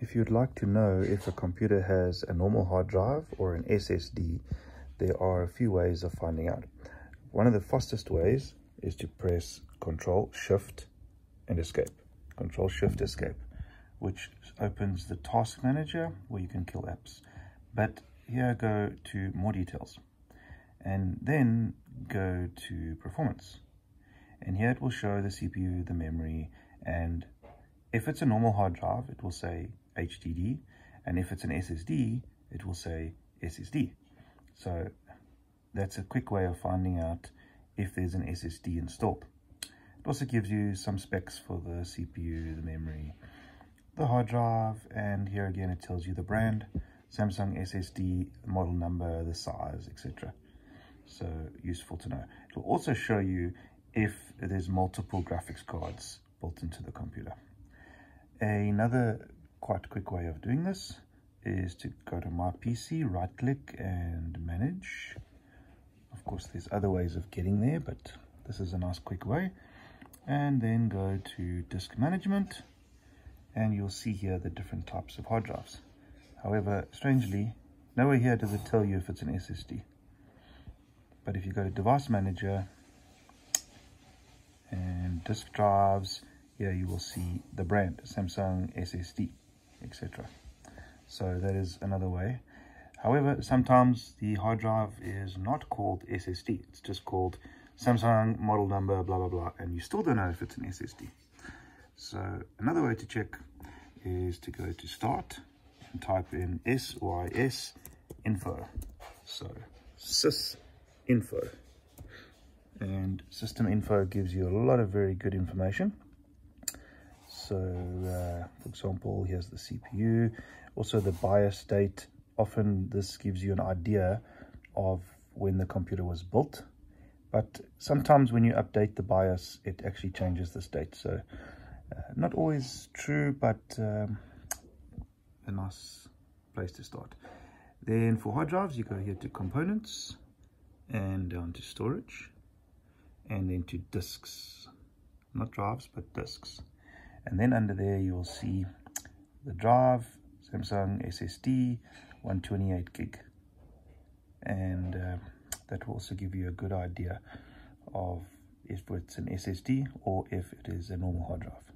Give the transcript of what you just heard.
If you'd like to know if a computer has a normal hard drive or an SSD, there are a few ways of finding out. One of the fastest ways is to press Control Shift and Escape. Control Shift Escape, which opens the task manager where you can kill apps. But here go to more details and then go to performance. And here it will show the CPU, the memory, and if it's a normal hard drive, it will say HDD, and if it's an SSD, it will say SSD. So that's a quick way of finding out if there's an SSD installed. It also gives you some specs for the CPU, the memory, the hard drive, and here again it tells you the brand, Samsung SSD, model number, the size, etc. So useful to know. It will also show you if there's multiple graphics cards built into the computer. Another quite quick way of doing this is to go to My PC, right click and manage. Of course there's other ways of getting there, but this is a nice quick way. And then go to disk management, and you'll see here the different types of hard drives. However, strangely, nowhere here does it tell you if it's an SSD. But if you go to device manager and disk drives, here you will see the brand, Samsung SSD, etc. So that is another way. However, sometimes the hard drive is not called SSD. It's just called Samsung model number, blah, blah, blah, and you still don't know if it's an SSD. So another way to check is to go to Start and type in SYS info. So sys info. And system info gives you a lot of very good information. So, for example, here's the CPU, also the BIOS date. Often this gives you an idea of when the computer was built, but sometimes when you update the BIOS, it actually changes this date. So, not always true, but a nice place to start. Then for hard drives, you go here to Components, and down to Storage, and then to Disks. Not drives, but disks. And then under there you'll see the drive, Samsung SSD, 128 gig. And that will also give you a good idea of if it's an SSD or if it is a normal hard drive.